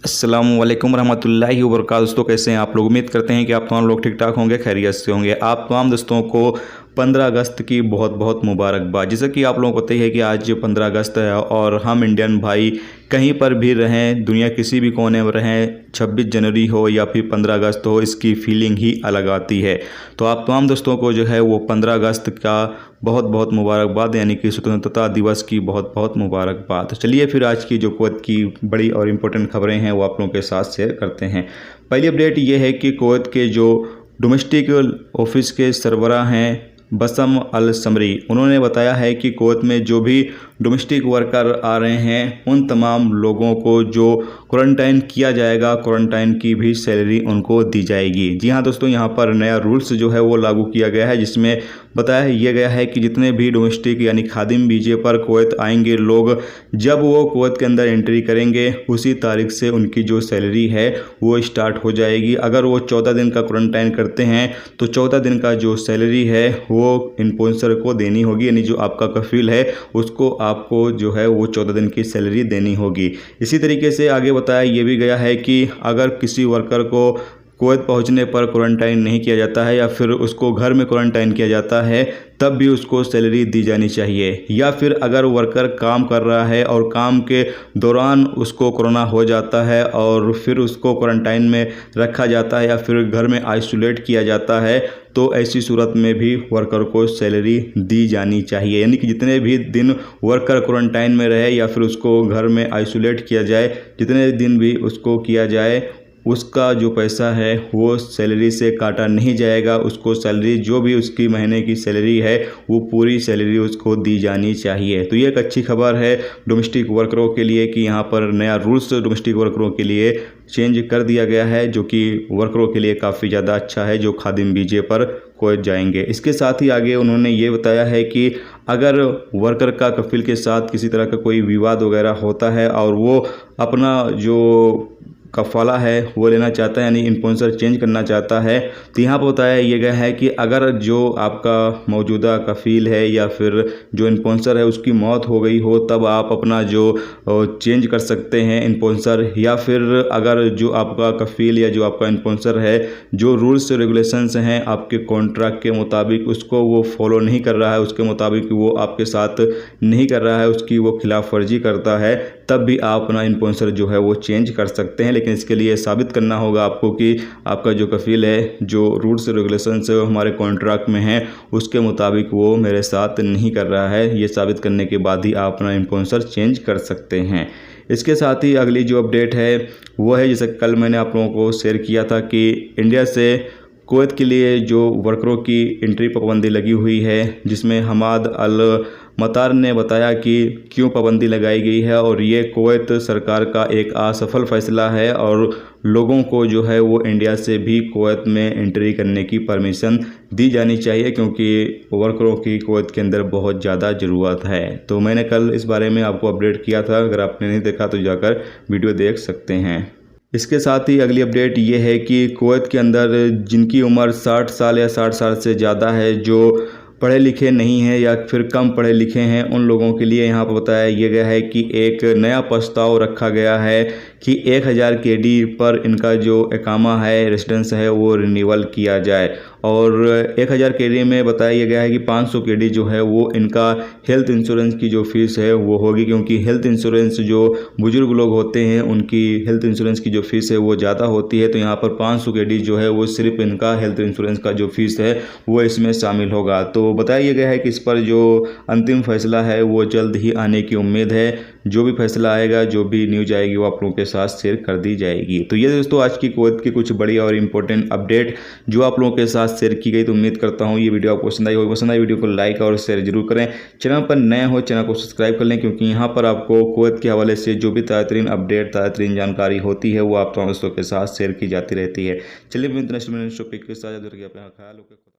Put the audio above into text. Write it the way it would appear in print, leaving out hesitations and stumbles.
अस्सलामु अलैकुम रहमतुल्लाहि व बरकातहू। दोस्तों कैसे हैं आप लोग। उम्मीद करते हैं कि आप तमाम लोग ठीक ठाक होंगे, खैरियत से होंगे। आप तमाम दोस्तों को 15 अगस्त की बहुत बहुत मुबारकबाद। जैसा कि आप लोगों को पता ही है कि आज 15 अगस्त है और हम इंडियन भाई कहीं पर भी रहें, दुनिया किसी भी कोने में रहें, 26 जनवरी हो या फिर 15 अगस्त हो, इसकी फीलिंग ही अलग आती है। तो आप तमाम दोस्तों को जो है वो 15 अगस्त का बहुत बहुत मुबारकबाद, यानी कि स्वतंत्रता दिवस की बहुत बहुत मुबारकबाद। चलिए फिर आज की जो कुवैत की बड़ी और इम्पोर्टेंट खबरें हैं वो आप लोगों के साथ शेयर करते हैं। पहली अपडेट ये है कि कुवैत के जो डोमेस्टिक ऑफिस के सरबराह हैं बसम अल समरी, उन्होंने बताया है कि कुवैत में जो भी डोमेस्टिक वर्कर आ रहे हैं उन तमाम लोगों को जो क्वारंटाइन किया जाएगा, क्वारंटाइन की भी सैलरी उनको दी जाएगी। जी हाँ दोस्तों, यहाँ पर नया रूल्स जो है वो लागू किया गया है, जिसमें बताया यह गया है कि जितने भी डोमेस्टिक यानी खादिम वीजे पर कुवैत आएंगे लोग, जब वो कुवैत के अंदर एंट्री करेंगे उसी तारीख से उनकी जो सैलरी है वो स्टार्ट हो जाएगी। अगर वो 14 दिन का क्वारंटाइन करते हैं तो 14 दिन का जो सैलरी है वो इन्फोर्सर को देनी होगी, यानी जो आपका कफील है उसको आपको जो है वो 14 दिन की सैलरी देनी होगी। इसी तरीके से आगे बताया ये भी गया है कि अगर किसी वर्कर को कुवैत पहुंचने पर क्वारंटाइन नहीं किया जाता है या फिर उसको घर में क्वारंटाइन किया जाता है तब भी उसको सैलरी दी जानी चाहिए। या फिर अगर वर्कर काम कर रहा है और काम के दौरान उसको कोरोना हो जाता है और फिर उसको क्वारंटाइन में रखा जाता है या फिर घर में आइसोलेट किया जाता है, तो ऐसी सूरत में भी वर्कर को सैलरी दी जानी चाहिए। यानी कि जितने भी दिन वर्कर क्वारंटाइन में रहे या फिर उसको घर में आइसोलेट किया जाए, जितने दिन भी उसको किया जाए, उसका जो पैसा है वो सैलरी से काटा नहीं जाएगा। उसको सैलरी जो भी उसकी महीने की सैलरी है वो पूरी सैलरी उसको दी जानी चाहिए। तो ये एक अच्छी खबर है डोमेस्टिक वर्करों के लिए कि यहाँ पर नया रूल्स डोमेस्टिक वर्करों के लिए चेंज कर दिया गया है, जो कि वर्करों के लिए काफ़ी ज़्यादा अच्छा है जो खादिम वीजे पर कुवैत जाएंगे। इसके साथ ही आगे उन्होंने ये बताया है कि अगर वर्कर का कफील के साथ किसी तरह का कोई विवाद वगैरह होता है और वो अपना जो कफाला है वो लेना चाहता है, यानी इन्फोर्सर चेंज करना चाहता है, तो यहाँ पर बताया ये गया है कि अगर जो आपका मौजूदा कफील है या फिर जो इन्फोर्सर है उसकी मौत हो गई हो तब आप अपना जो चेंज कर सकते हैं इन्फोर्सर। या फिर अगर जो आपका कफील या जो आपका इन्फोर्सर है जो रूल्स रेगुलेशंस हैं आपके कॉन्ट्रैक्ट के मुताबिक उसको वो फॉलो नहीं कर रहा है, उसके मुताबिक वो आपके साथ नहीं कर रहा है, उसकी वो खिलाफ वर्जी करता है, तब भी आप अपना इन्फोर्सर जो है वो चेंज कर सकते हैं। लेकिन इसके लिए साबित करना होगा आपको कि आपका जो कफील है जो रूल्स रेगुलेशंस हमारे कॉन्ट्रैक्ट में हैं उसके मुताबिक वो मेरे साथ नहीं कर रहा है। ये साबित करने के बाद ही आप अपना इन्फोर्सर चेंज कर सकते हैं। इसके साथ ही अगली जो अपडेट है वो है, जैसे कल मैंने आप लोगों को शेयर किया था कि इंडिया से कुवैत के लिए जो वर्करों की एंट्री पर पाबंदी लगी हुई है, जिसमें हमाद अल मतार ने बताया कि क्यों पाबंदी लगाई गई है और ये कुवैत सरकार का एक असफल फैसला है और लोगों को जो है वो इंडिया से भी कुवैत में एंट्री करने की परमिशन दी जानी चाहिए, क्योंकि वर्करों की कुवैत के अंदर बहुत ज़्यादा ज़रूरत है। तो मैंने कल इस बारे में आपको अपडेट किया था, अगर आपने नहीं देखा तो जाकर वीडियो देख सकते हैं। इसके साथ ही अगली अपडेट ये है कि कुवैत के अंदर जिनकी उम्र 60 साल या 60 साल से ज़्यादा है, जो पढ़े लिखे नहीं हैं या फिर कम पढ़े लिखे हैं, उन लोगों के लिए यहाँ पर बताया ये गया है कि एक नया प्रस्ताव रखा गया है कि 1000 KD पर इनका जो इकामा है, रेसिडेंस है, वो रिन्यूअल किया जाए। और 1000 KD में बताया गया है कि 500 KD जो है वो इनका हेल्थ इंश्योरेंस की जो फीस है वो होगी, क्योंकि हेल्थ इंश्योरेंस जो बुजुर्ग लोग होते हैं उनकी हेल्थ इंश्योरेंस की जो फीस है वो ज़्यादा होती है। तो यहाँ पर 500 KD जो है वो सिर्फ इनका हेल्थ इंश्योरेंस का जो फीस है वो इसमें शामिल होगा। तो बताया गया है कि इस पर जो अंतिम फैसला है वो जल्द ही आने की उम्मीद है। जो भी फैसला आएगा, जो भी न्यूज आएगी वो आप लोगों के साथ शेयर कर दी जाएगी। तो ये दोस्तों आज की कुवैत की कुछ बड़ी और इम्पोर्टेंट अपडेट जो आप लोगों के साथ शेयर की गई। तो उम्मीद करता हूँ ये वीडियो आपको पसंद आई होगी। पसंद आई वीडियो को लाइक और शेयर जरूर करें। चैनल पर नए हो चैनल को सब्सक्राइब कर लें, क्योंकि यहाँ पर आपको कुवैत के हवाले से जो भी ताज़ा अपडेट ताज़ा जानकारी होती है वो आप दोस्तों के साथ शेयर की जाती रहती है। चलिए इंटरनेशनल टॉपिक के साथ अपना ख्याल रखें।